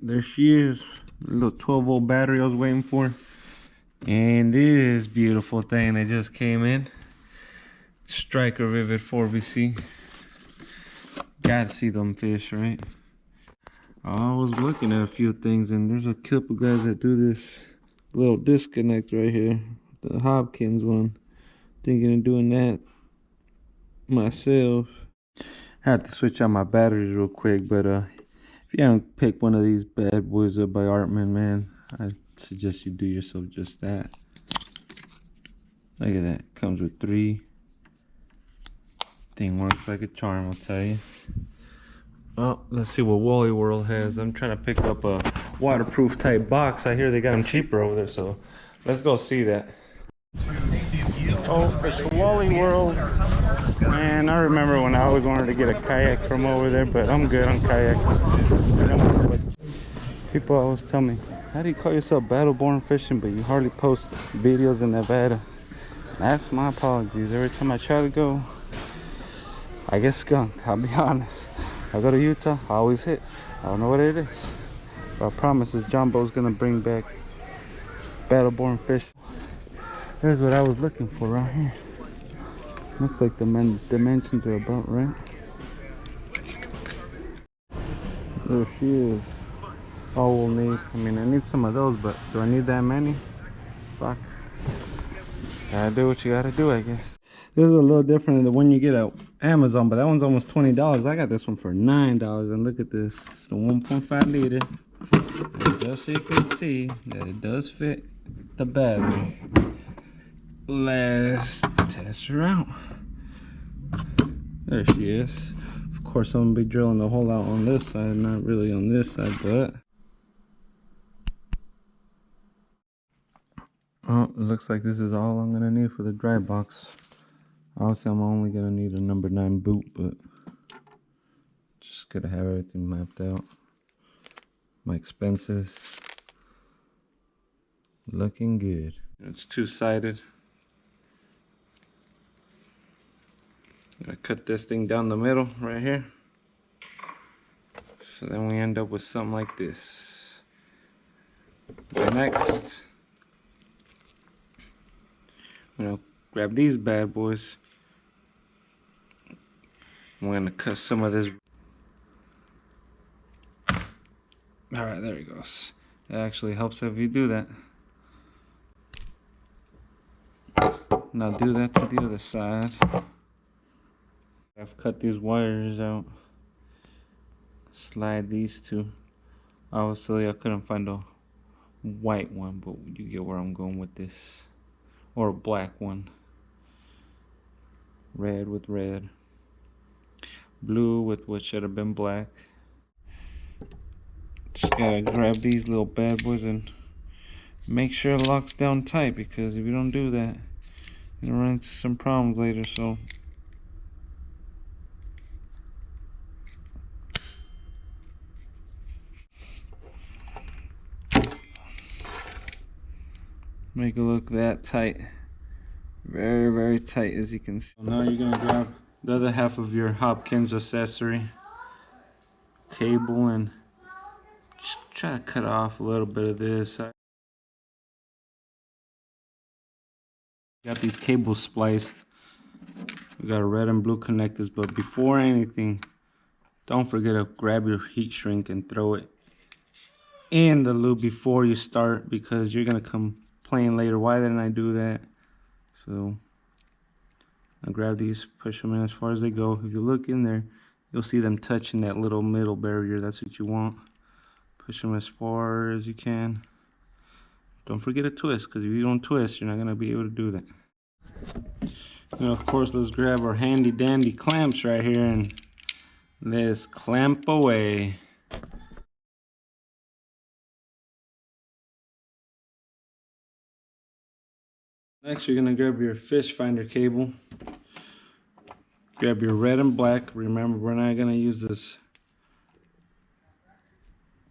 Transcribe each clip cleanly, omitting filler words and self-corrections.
there she is. A little 12-volt battery I was waiting for. And this beautiful thing that just came in. Striker Vivid 4VC. Gotta see them fish, right? I was looking at a few things, and there's a couple guys that do this little disconnect right here. The Hopkins one. Thinking of doing that myself. I had to switch out my batteries real quick, but if you haven't picked one of these bad boys up by Artman, man, I suggest you do yourself just that. Look at that. Comes with 3. Thing works like a charm, I'll tell you. Well, let's see what Wally World has. I'm trying to pick up a waterproof type box. I hear they got them cheaper over there, so let's go see that. Oh, it's Wally World. Man, I remember when I always wanted to get a kayak from over there, but I'm good on kayaks. People always tell me, how do you call yourself Battleborn Fishing, but you hardly post videos in Nevada? That's my apologies. Every time I try to go, I get skunked, I'll be honest. I go to Utah, I always hit. I don't know what it is. But I promise this Jumbo's gonna bring back Battleborn Fishing. Here's what I was looking for right here. Looks like the dimensions are about right. There she is. All we'll need. I mean, I need some of those, but do I need that many? Fuck. Gotta do what you gotta do, I guess. This is a little different than the one you get at Amazon, but that one's almost $20. I got this one for $9, and look at this. It's the 1.5 liter. And just so you can see that it does fit the battery. Let's test her out. There she is. Of course, I'm gonna be drilling the hole out on this side, not really on this side, but oh, it looks like this is all I'm gonna need for the dry box. Obviously, I'm only gonna need a number 9 boot, but just gotta have everything mapped out. My expenses looking good. It's 2-sided. Gonna cut this thing down the middle right here. So then we end up with something like this. The next, I'm gonna grab these bad boys. I'm gonna cut some of this. Alright, there it goes. It actually helps if you do that. Now do that to the other side. I've cut these wires out. Slide these two. Obviously I couldn't find a white one, but you get where I'm going with this. Or a black one. Red with red. Blue with what should have been black. Just gotta grab these little bad boys and make sure it locks down tight, because if you don't do that, you're gonna run into some problems later. So make it look that tight. Very, very tight, as you can see. Now you're gonna grab the other half of your Hopkins accessory cable and just try to cut off a little bit of this. Got these cables spliced. We got red and blue connectors, but before anything, don't forget to grab your heat shrink and throw it in the loop before you start, because you're gonna complain later, why didn't I do that? So I grab these, push them in as far as they go. If you look in there, you'll see them touching that little middle barrier. That's what you want. Push them as far as you can. Don't forget to twist, because if you don't twist, you're not going to be able to do that. And of course, let's grab our handy dandy clamps right here and let's clamp away. Next, you're going to grab your fish finder cable. Grab your red and black. Remember, we're not going to use this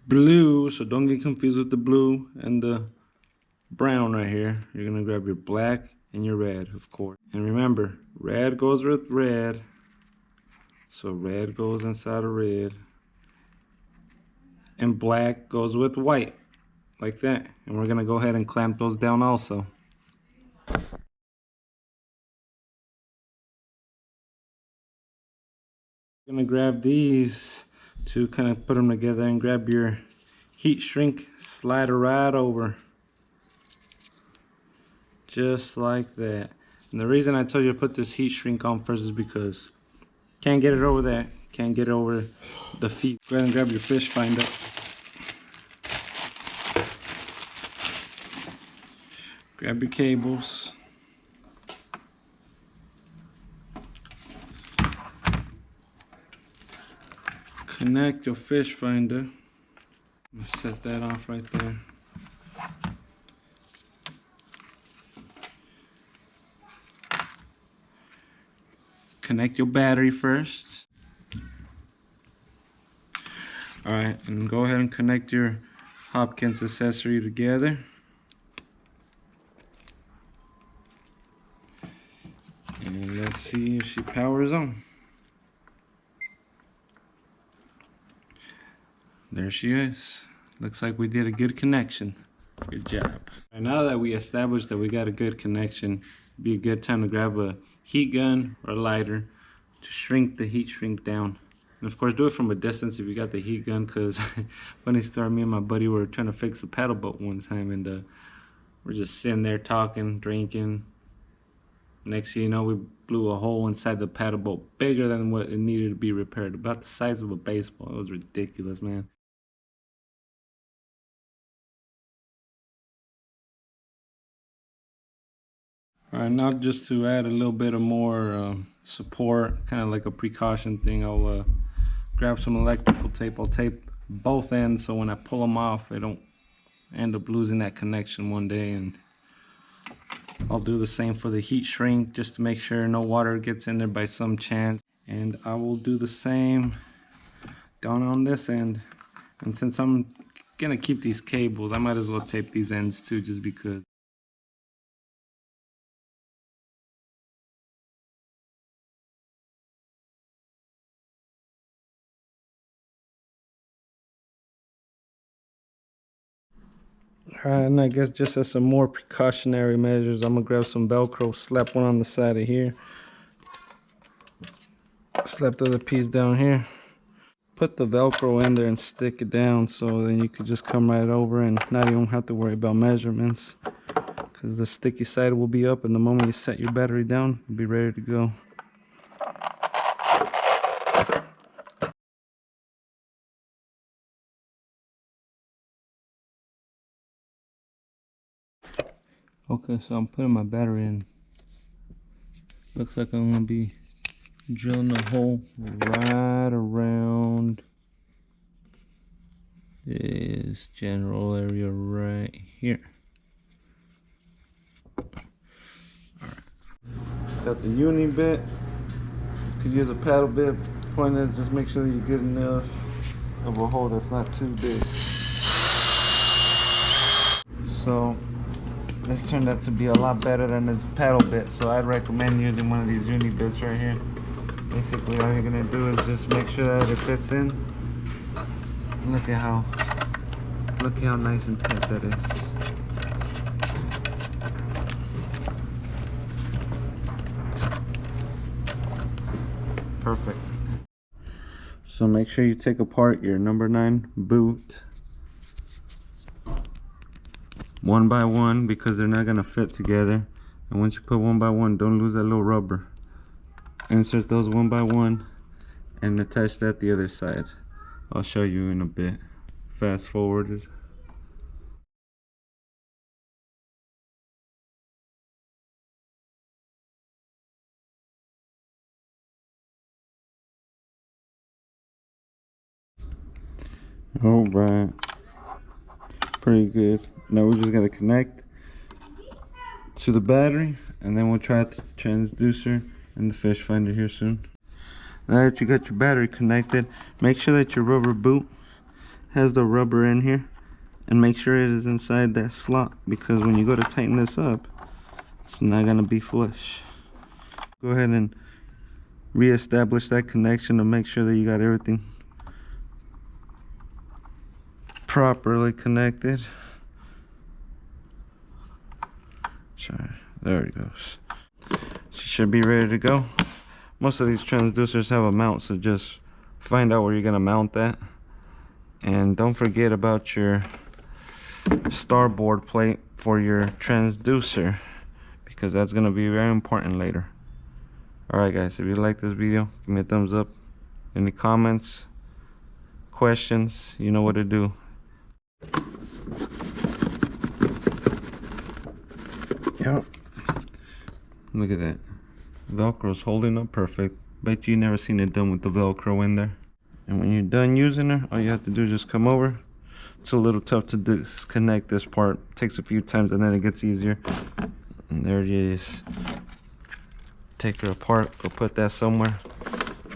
blue, so don't get confused with the blue and the brown right here. You're going to grab your black and your red, of course. And remember, red goes with red. So red goes inside of red. and black goes with white, like that. And we're gonna go ahead and clamp those down also. I'm gonna grab these to kind of put them together, and grab your heat shrink, slide it right over, just like that. And the reason I told you to put this heat shrink on first is because can't get it over there, can't get it over the feet. Go ahead and grab your fish finder. Grab your cables. Connect your fish finder. I'm gonna set that off right there. Connect your battery first. Alright, and go ahead and connect your Hopkins accessory together. And let's see if she powers on. There she is. Looks like we did a good connection. Good job. And now that we established that we got a good connection, it'd be a good time to grab a heat gun or a lighter to shrink the heat shrink down. And of course, do it from a distance if you got the heat gun, because funny story, me and my buddy were trying to fix a paddle boat one time, and we're just sitting there talking, drinking. Next thing you know, we blew a hole inside the paddle boat bigger than what it needed to be repaired, about the size of a baseball. It was ridiculous, man. Alright, now just to add a little bit of more support, kind of like a precaution thing, I'll grab some electrical tape. I'll tape both ends so when I pull them off, I don't end up losing that connection one day. And I'll do the same for the heat shrink, just to make sure no water gets in there by some chance. And I will do the same down on this end. And since I'm gonna keep these cables, I might as well tape these ends too, just because. Alright, and I guess just as some more precautionary measures, I'm gonna grab some Velcro, slap one on the side of here, slap the other piece down here, put the Velcro in there and stick it down, so then you could just come right over and not even have to worry about measurements, because the sticky side will be up, and the moment you set your battery down, you'll be ready to go. Okay, so I'm putting my battery in. Looks like I'm gonna be drilling a hole right around this general area right here. Alright. Got the uni bit. Could use a paddle bit. The point is just make sure you get enough of a hole that's not too big. So this turned out to be a lot better than this paddle bit, so I'd recommend using one of these uni bits right here. Basically all you're gonna do is just make sure that it fits in. Look at how nice and tight that is. Perfect. So make sure you take apart your number 9 boot one by one, because they're not gonna fit together. And once you put one by one, don't lose that little rubber. Insert those one by one and attach that the other side. I'll show you in a bit. Fast forwarded. All right, pretty good. Now we just gotta connect to the battery, and then we'll try the transducer and the fish finder here soon. Now that you got your battery connected, make sure that your rubber boot has the rubber in here, and make sure it is inside that slot, because when you go to tighten this up, it's not gonna be flush. Go ahead and re-establish that connection to make sure that you got everything properly connected. Sorry, there it goes. She should be ready to go. Most of these transducers have a mount, so just find out where you're gonna mount that. And don't forget about your starboard plate for your transducer, because that's gonna be very important later. Alright guys, if you like this video, give me a thumbs up. Any comments, questions, you know what to do. Yep. Look at that. Velcro's holding up perfect. Bet you never seen it done with the Velcro in there. And when you're done using her, all you have to do is just come over. It's a little tough to disconnect this part. It takes a few times and then it gets easier. And there it is. Take her apart, go put that somewhere.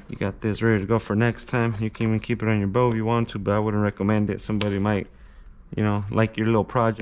You got this ready to go for next time. You can even keep it on your boat if you want to, but I wouldn't recommend it. Somebody might, you know, like your little project.